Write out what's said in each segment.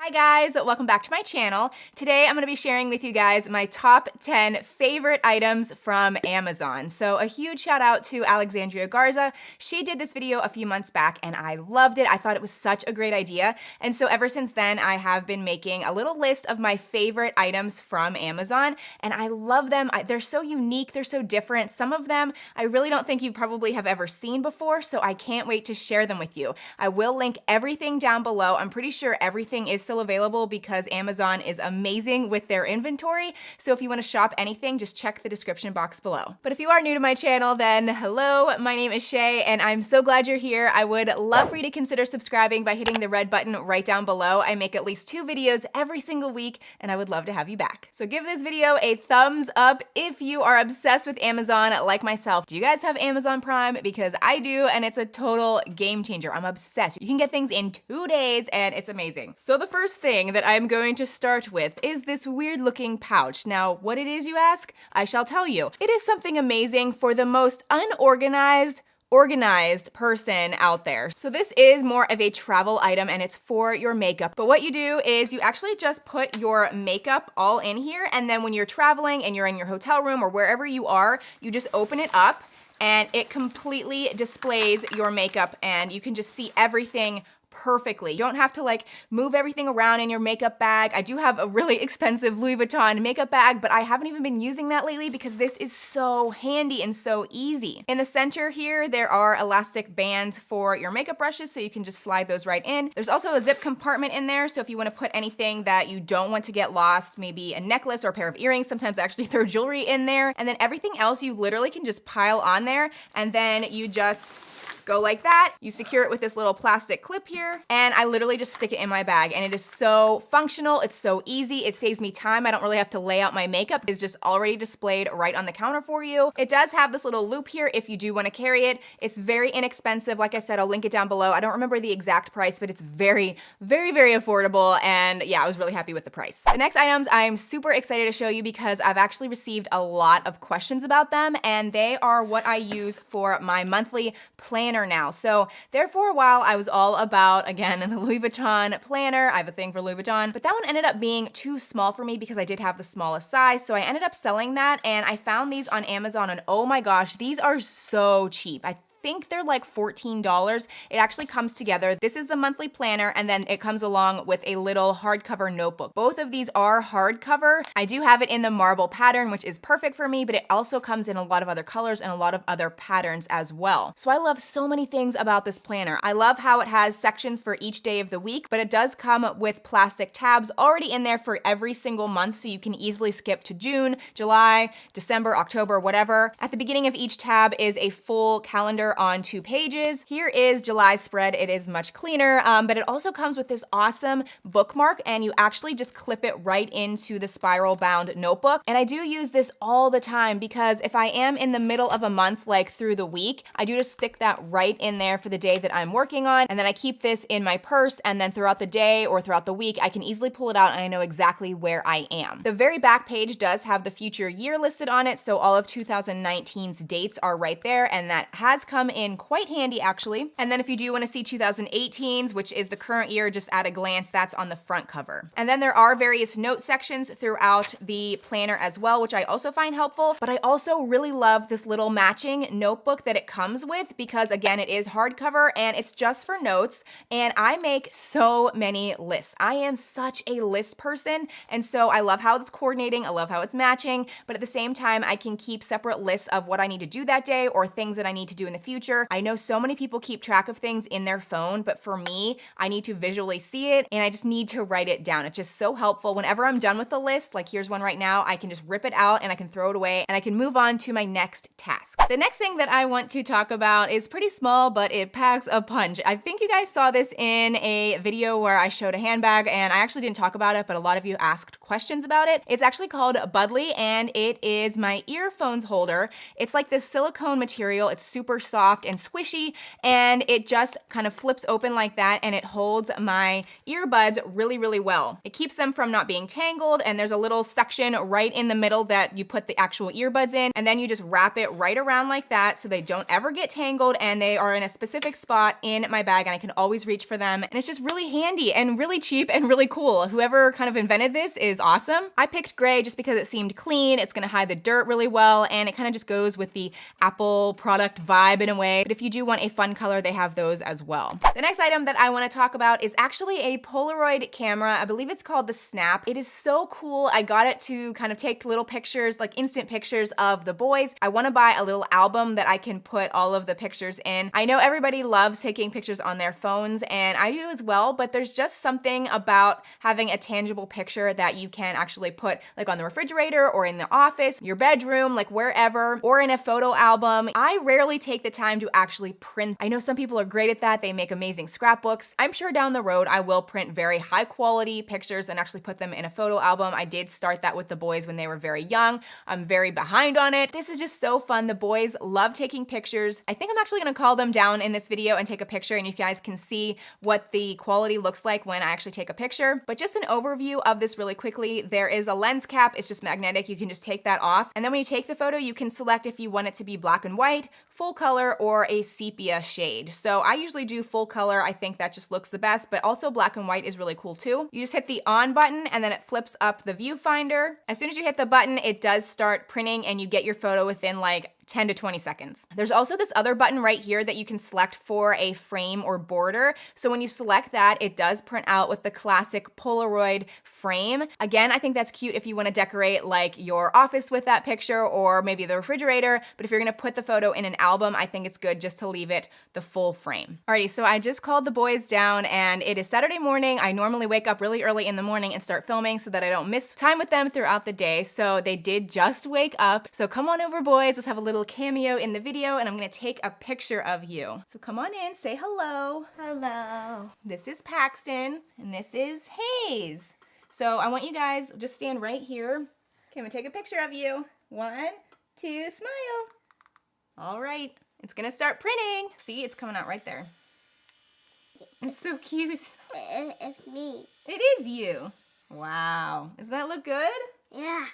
Hi guys, welcome back to my channel. Today I'm going to be sharing with you guys my top 10 favorite items from Amazon. So a huge shout out to Alexandria Garza. She did this video a few months back and I loved it. I thought it was such a great idea. And so ever since then I have been making a little list of my favorite items from Amazon and I love them. They're so unique, they're so different. Some of them I really don't think you probably have ever seen before, so I can't wait to share them with you. I will link everything down below. I'm pretty sure everything is still available because Amazon is amazing with their inventory. So if you want to shop anything, just check the description box below. But if you are new to my channel, then hello, my name is Shay and I'm so glad you're here. I would love for you to consider subscribing by hitting the red button right down below. I make at least 2 videos every single week and I would love to have you back. So give this video a thumbs up if you are obsessed with Amazon like myself. Do you guys have Amazon Prime? Because I do, and it's a total game changer. I'm obsessed. You can get things in 2 days and it's amazing. So the first thing that I'm going to start with is this weird looking pouch. Now, what it is, you ask? I shall tell you. It is something amazing for the most organized person out there. So this is more of a travel item and it's for your makeup. But what you do is you actually just put your makeup all in here, and then when you're traveling and you're in your hotel room or wherever you are, you just open it up and it completely displays your makeup and you can just see everything perfectly. You don't have to like move everything around in your makeup bag. I do have a really expensive Louis Vuitton makeup bag, but I haven't even been using that lately because this is so handy and so easy. In the center here, there are elastic bands for your makeup brushes, so you can just slide those right in. There's also a zip compartment in there, so if you want to put anything that you don't want to get lost, maybe a necklace or a pair of earrings, sometimes I actually throw jewelry in there, and then everything else you literally can just pile on there, and then you just go like that. You secure it with this little plastic clip here, and I literally just stick it in my bag, and it is so functional. It's so easy. It saves me time. I don't really have to lay out my makeup. It's just already displayed right on the counter for you. It does have this little loop here if you do want to carry it. It's very inexpensive. Like I said, I'll link it down below. I don't remember the exact price, but it's very, very, very affordable, and yeah, I was really happy with the price. The next items I'm super excited to show you because I've actually received a lot of questions about them, and they are what I use for my monthly planner now. So there for a while I was all about, again, the Louis Vuitton planner. I have a thing for Louis Vuitton, but that one ended up being too small for me because I did have the smallest size. So I ended up selling that, and I found these on Amazon, and oh my gosh, these are so cheap. I think they're like $14. It actually comes together. This is the monthly planner, and then it comes along with a little hardcover notebook. Both of these are hardcover. I do have it in the marble pattern, which is perfect for me, but it also comes in a lot of other colors and a lot of other patterns as well. So I love so many things about this planner. I love how it has sections for each day of the week, but it does come with plastic tabs already in there for every single month, so you can easily skip to June, July, December, October, whatever. At the beginning of each tab is a full calendar on 2 pages. Here is July's spread. It is much cleaner, but it also comes with this awesome bookmark, and you actually just clip it right into the spiral bound notebook. And I do use this all the time because if I am in the middle of a month, like through the week, I do just stick that right in there for the day that I'm working on, and then I keep this in my purse, and then throughout the day or throughout the week, I can easily pull it out and I know exactly where I am. The very back page does have the future year listed on it, so all of 2019's dates are right there, and that has come in quite handy actually. And then if you do want to see 2018's, which is the current year just at a glance, that's on the front cover. And then there are various note sections throughout the planner as well, which I also find helpful, but I also really love this little matching notebook that it comes with because again, it is hardcover and it's just for notes, and I make so many lists. I am such a list person, and so I love how it's coordinating, I love how it's matching, but at the same time, I can keep separate lists of what I need to do that day or things that I need to do in the future. I know so many people keep track of things in their phone, but for me, I need to visually see it and I just need to write it down. It's just so helpful. Whenever I'm done with the list, like here's one right now, I can just rip it out and I can throw it away and I can move on to my next task. The next thing that I want to talk about is pretty small, but it packs a punch. I think you guys saw this in a video where I showed a handbag, and I actually didn't talk about it, but a lot of you asked questions about it. It's actually called Budley, and it is my earphones holder. It's like this silicone material. It's super soft soft and squishy, and it just kind of flips open like that, and it holds my earbuds really, really well. It keeps them from not being tangled, and there's a little section right in the middle that you put the actual earbuds in, and then you just wrap it right around like that so they don't ever get tangled, and they are in a specific spot in my bag, and I can always reach for them. And it's just really handy and really cheap and really cool. Whoever kind of invented this is awesome. I picked gray just because it seemed clean. It's gonna hide the dirt really well, and it kind of just goes with the Apple product vibe in a way. But if you do want a fun color, they have those as well. The next item that I want to talk about is actually a Polaroid camera. I believe it's called the Snap. It is so cool. I got it to kind of take little pictures, like instant pictures of the boys. I want to buy a little album that I can put all of the pictures in. I know everybody loves taking pictures on their phones, and I do as well, but there's just something about having a tangible picture that you can actually put like on the refrigerator or in the office, your bedroom, like wherever, or in a photo album. I rarely take the time to actually print. I know some people are great at that. They make amazing scrapbooks. I'm sure down the road I will print very high quality pictures and actually put them in a photo album. I did start that with the boys when they were very young. I'm very behind on it. This is just so fun. The boys love taking pictures. I think I'm actually gonna call them down in this video and take a picture, and you guys can see what the quality looks like when I actually take a picture. But just an overview of this really quickly. There is a lens cap. It's just magnetic. You can just take that off. And then when you take the photo, you can select if you want it to be black and white, full color, or a sepia shade. So I usually do full color. I think that just looks the best, but also black and white is really cool too. You just hit the on button, and then it flips up the viewfinder. As soon as you hit the button, it does start printing, and you get your photo within like 10 to 20 seconds. There's also this other button right here that you can select for a frame or border. So when you select that, it does print out with the classic Polaroid frame. Again, I think that's cute if you want to decorate like your office with that picture, or maybe the refrigerator. But if you're going to put the photo in an album, I think it's good just to leave it the full frame. Alrighty, so I just called the boys down, and it is Saturday morning. I normally wake up really early in the morning and start filming so that I don't miss time with them throughout the day. So they did just wake up. So come on over, boys. Let's have a little cameo in the video, and I'm gonna take a picture of you. So come on in, say hello. Hello. This is Paxton, and this is Hayes. So I want you guys just stand right here. Okay, I'm gonna take a picture of you. 1, 2, smile. All right, it's gonna start printing. See, it's coming out right there. It's so cute. It's me. It is you. Wow, does that look good? Yeah.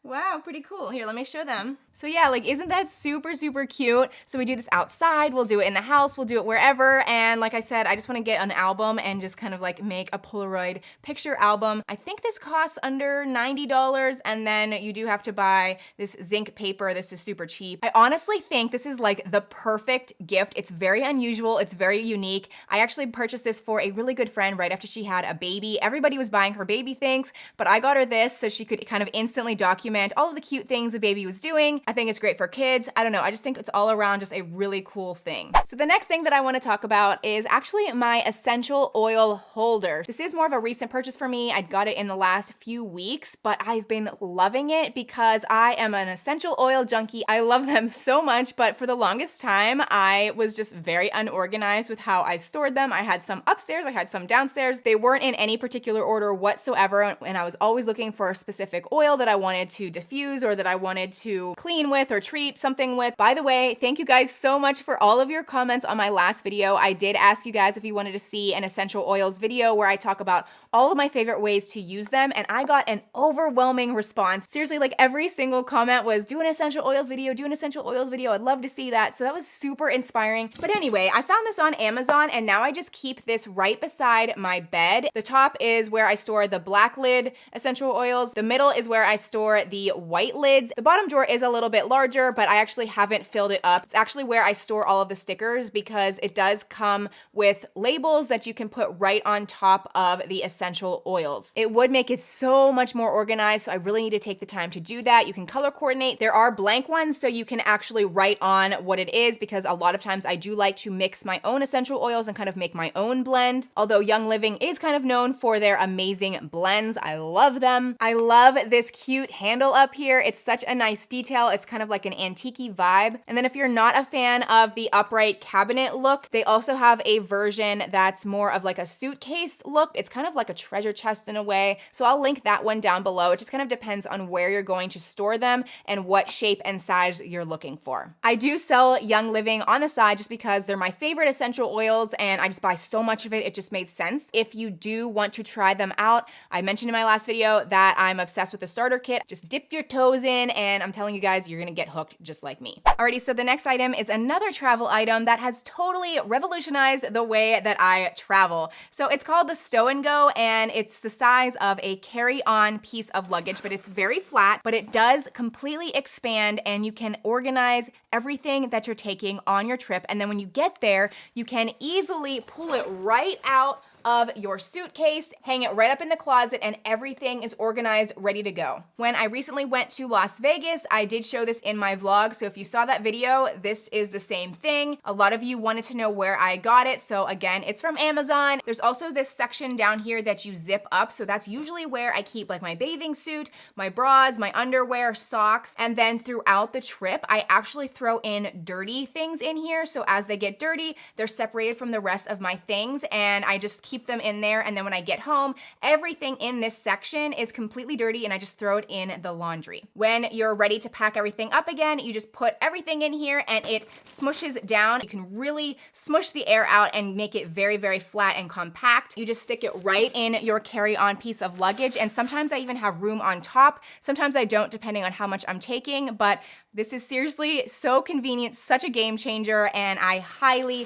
Wow, pretty cool. Here, let me show them. So yeah, like, isn't that super, super cute? So we do this outside, we'll do it in the house, we'll do it wherever. And like I said, I just wanna get an album and just kind of like make a Polaroid picture album. I think this costs under $90, and then you do have to buy this zinc paper. This is super cheap. I honestly think this is like the perfect gift. It's very unusual, it's very unique. I actually purchased this for a really good friend right after she had a baby. Everybody was buying her baby things, but I got her this so she could kind of instantly document all of the cute things the baby was doing. I think it's great for kids. I don't know, I just think it's all around just a really cool thing. So the next thing that I wanna talk about is actually my essential oil holder. This is more of a recent purchase for me. I got it in the last few weeks, but I've been loving it because I am an essential oil junkie. I love them so much, but for the longest time, I was just very unorganized with how I stored them. I had some upstairs, I had some downstairs. They weren't in any particular order whatsoever, and I was always looking for a specific oil that I wanted to diffuse or that I wanted to clean with or treat something with. By the way, thank you guys so much for all of your comments on my last video. I did ask you guys if you wanted to see an essential oils video where I talk about all of my favorite ways to use them, and I got an overwhelming response. Seriously, like every single comment was, do an essential oils video, do an essential oils video. I'd love to see that. So that was super inspiring. But anyway, I found this on Amazon, and now I just keep this right beside my bed. The top is where I store the black lid essential oils. The middle is where I store the white lids. The bottom drawer is a little bit larger, but I actually haven't filled it up. It's actually where I store all of the stickers because it does come with labels that you can put right on top of the essential oils. It would make it so much more organized, so I really need to take the time to do that. You can color coordinate. There are blank ones, so you can actually write on what it is, because a lot of times I do like to mix my own essential oils and kind of make my own blend. Although Young Living is kind of known for their amazing blends. I love them. I love this cute hand handle up here. It's such a nice detail. It's kind of like an antique-y vibe. And then if you're not a fan of the upright cabinet look, they also have a version that's more of like a suitcase look. It's kind of like a treasure chest in a way. So I'll link that one down below. It just kind of depends on where you're going to store them and what shape and size you're looking for. I do sell Young Living on the side just because they're my favorite essential oils and I just buy so much of it. It just made sense. If you do want to try them out, I mentioned in my last video that I'm obsessed with the starter kit. Just dip your toes in and I'm telling you guys, you're gonna get hooked just like me. Alrighty, so the next item is another travel item that has totally revolutionized the way that I travel. So it's called the Stow and Go and it's the size of a carry-on piece of luggage, but it's very flat, but it does completely expand and you can organize everything that you're taking on your trip. And then when you get there, you can easily pull it right out of your suitcase, hang it right up in the closet, and everything is organized, ready to go. When I recently went to Las Vegas, I did show this in my vlog, so if you saw that video, this is the same thing. A lot of you wanted to know where I got it, so again, it's from Amazon. There's also this section down here that you zip up, so that's usually where I keep like my bathing suit, my bras, my underwear, socks, and then throughout the trip, I actually throw in dirty things in here, so as they get dirty, they're separated from the rest of my things, and I just keep them in there, and then when I get home, everything in this section is completely dirty and I just throw it in the laundry. When you're ready to pack everything up again, you just put everything in here and it smushes down. You can really smush the air out and make it very, very flat and compact. You just stick it right in your carry-on piece of luggage, and sometimes I even have room on top. Sometimes I don't, depending on how much I'm taking, but this is seriously so convenient, such a game changer, and I highly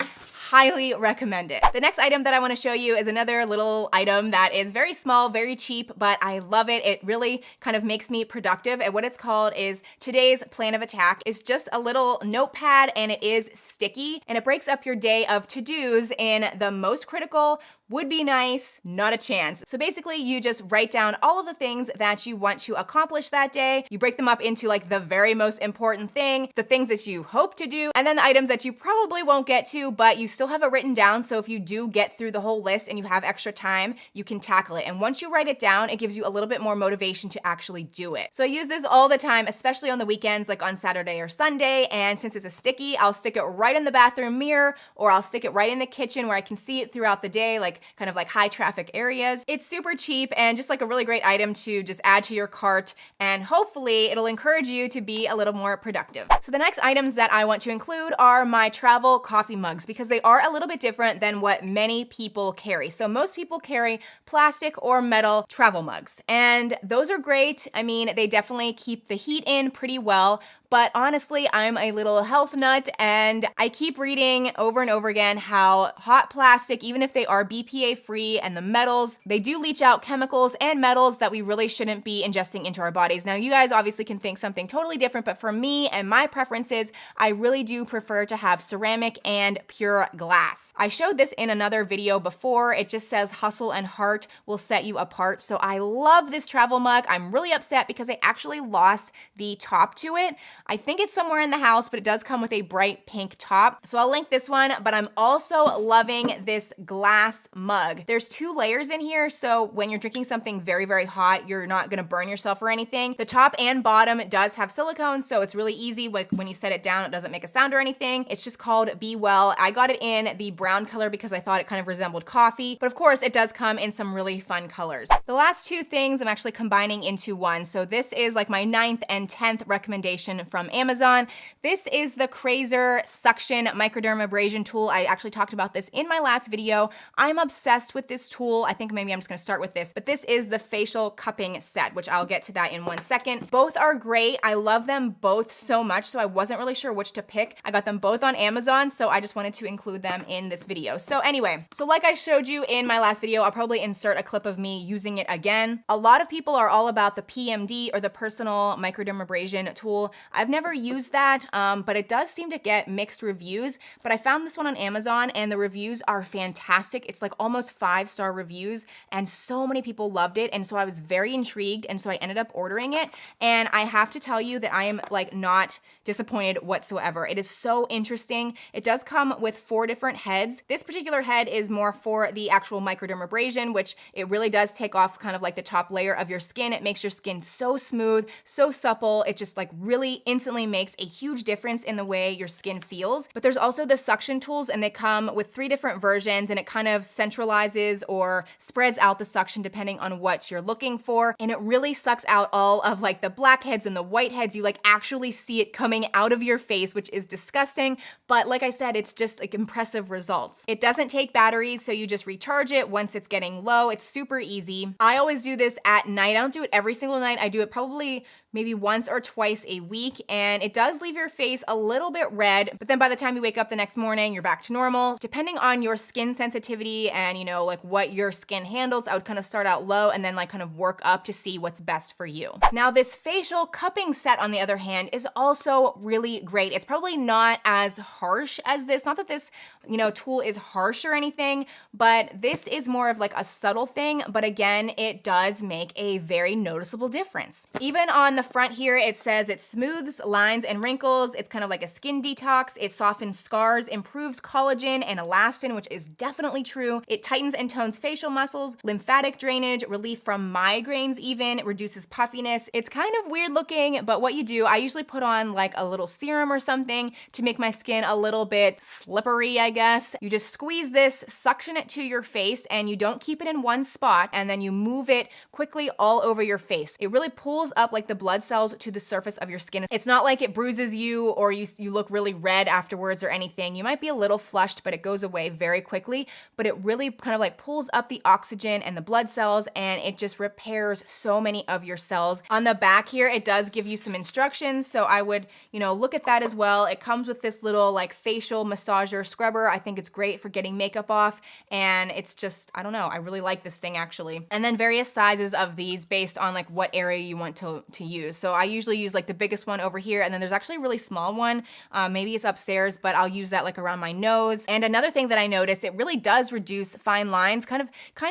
recommend it. The next item that I wanna show you is another little item that is very small, very cheap, but I love it. It really kind of makes me productive. And what it's called is Today's Plan of Attack. It's just a little notepad and it is sticky and it breaks up your day of to-dos in the most critical, would be nice, not a chance. So basically you just write down all of the things that you want to accomplish that day. You break them up into like the very most important thing, the things that you hope to do, and then the items that you probably won't get to, but you still have it written down. So if you do get through the whole list and you have extra time, you can tackle it. And once you write it down, it gives you a little bit more motivation to actually do it. So I use this all the time, especially on the weekends, like on Saturday or Sunday. And since it's a sticky, I'll stick it right in the bathroom mirror, or I'll stick it right in the kitchen where I can see it throughout the day, like kind of like high traffic areas. It's super cheap and just like a really great item to just add to your cart, and hopefully it'll encourage you to be a little more productive. So the next items that I want to include are my travel coffee mugs, because they are a little bit different than what many people carry. So most people carry plastic or metal travel mugs, and those are great. I mean, they definitely keep the heat in pretty well, but honestly, I'm a little health nut and I keep reading over and over again how hot plastic, even if they are BPA free, and the metals, they do leach out chemicals and metals that we really shouldn't be ingesting into our bodies. Now, you guys obviously can think something totally different, but for me and my preferences, I really do prefer to have ceramic and pure glass. I showed this in another video before. It just says hustle and heart will set you apart. So I love this travel mug. I'm really upset because I actually lost the top to it. I think it's somewhere in the house, but it does come with a bright pink top. So I'll link this one, but I'm also loving this glass mug. There's 2 layers in here, so when you're drinking something very, very hot, you're not gonna burn yourself or anything. The top and bottom does have silicone, so it's really easy. Like when you set it down, it doesn't make a sound or anything. It's just called Be Well. I got it in the brown color because I thought it kind of resembled coffee, but of course it does come in some really fun colors. The last 2 things I'm actually combining into one. So this is like my 9th and 10th recommendation from Amazon. This is the Crazer Suction Microdermabrasion tool. I actually talked about this in my last video. I'm obsessed with this tool. I think maybe I'm just gonna start with this, but this is the facial cupping set, which I'll get to that in 1 second. Both are great. I love them both so much, so I wasn't really sure which to pick. I got them both on Amazon, so I just wanted to include them in this video. So anyway, so like I showed you in my last video, I'll probably insert a clip of me using it again. A lot of people are all about the PMD, or the personal microdermabrasion tool. I've never used that, but it does seem to get mixed reviews. But I found this one on Amazon and the reviews are fantastic. It's like almost 5-star reviews and so many people loved it. And so I was very intrigued. And so I ended up ordering it. And I have to tell you that I am like not disappointed whatsoever. It is so interesting. It does come with 4 different heads. This particular head is more for the actual microdermabrasion, which it really does take off kind of like the top layer of your skin. It makes your skin so smooth, so supple. It just like really instantly makes a huge difference in the way your skin feels. But there's also the suction tools and they come with 3 different versions and it kind of centralizes or spreads out the suction depending on what you're looking for. And it really sucks out all of like the blackheads and the whiteheads. You like actually see it coming out of your face, which is disgusting. But like I said, it's just like impressive results. It doesn't take batteries, so you just recharge it once it's getting low. It's super easy. I always do this at night. I don't do it every single night. I do it probably maybe once or twice a week, and it does leave your face a little bit red, but then by the time you wake up the next morning, you're back to normal. Depending on your skin sensitivity and you know, like what your skin handles, I would kind of start out low and then like kind of work up to see what's best for you. Now this facial cupping set on the other hand is also really great. It's probably not as harsh as this. Not that this, you know, tool is harsh or anything, but this is more of like a subtle thing, but again, it does make a very noticeable difference. Even on the front here, it says it smooths lines and wrinkles. It's kind of like a skin detox. It softens scars, improves collagen and elastin, which is definitely true. It tightens and tones facial muscles, lymphatic drainage, relief from migraines even, it reduces puffiness. It's kind of weird looking, but what you do, I usually put on like a little serum or something to make my skin a little bit slippery, I guess. You just squeeze this, suction it to your face, and you don't keep it in one spot, and then you move it quickly all over your face. It really pulls up like the blood cells to the surface of your skin. It's not like it bruises you or you look really red afterwards or anything. You might be a little flushed, but it goes away very quickly. But it really kind of like pulls up the oxygen and the blood cells, and it just repairs so many of your cells. On the back here, it does give you some instructions, so I would, you know, look at that as well. It comes with this little like facial massager scrubber. I think it's great for getting makeup off, and it's just, I don't know, I really like this thing actually. And then various sizes of these based on like what area you want to use. So I usually use like the biggest one over here, and then there's actually a really small one. Maybe it's upstairs, but I'll use that like around my nose. And another thing that I noticed, it really does reduce fine lines, kind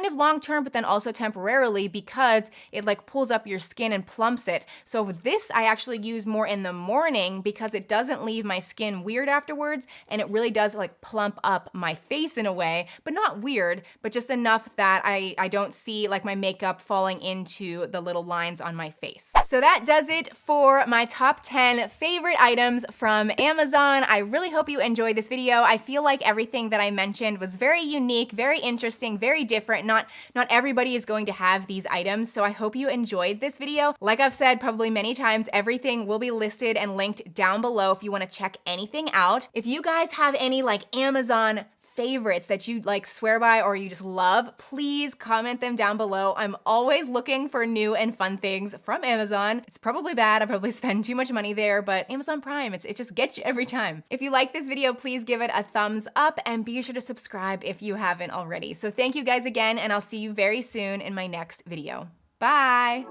of long term, but then also temporarily because it like pulls up your skin and plumps it. So this I actually use more in the morning because it doesn't leave my skin weird afterwards, and it really does like plump up my face in a way, but not weird, but just enough that I don't see like my makeup falling into the little lines on my face. So that does it for my top 10 favorite items from Amazon. I really hope you enjoyed this video. I feel like everything that I mentioned was very unique, very interesting, very different. Not everybody is going to have these items, so I hope you enjoyed this video. Like I've said probably many times, everything will be listed and linked down below if you want to check anything out. If you guys have any like Amazon favorites that you like swear by or you just love, please comment them down below. I'm always looking for new and fun things from Amazon. It's probably bad, I probably spend too much money there, but Amazon Prime, it just gets you every time. If you like this video, please give it a thumbs up and be sure to subscribe if you haven't already. So thank you guys again, and I'll see you very soon in my next video. Bye!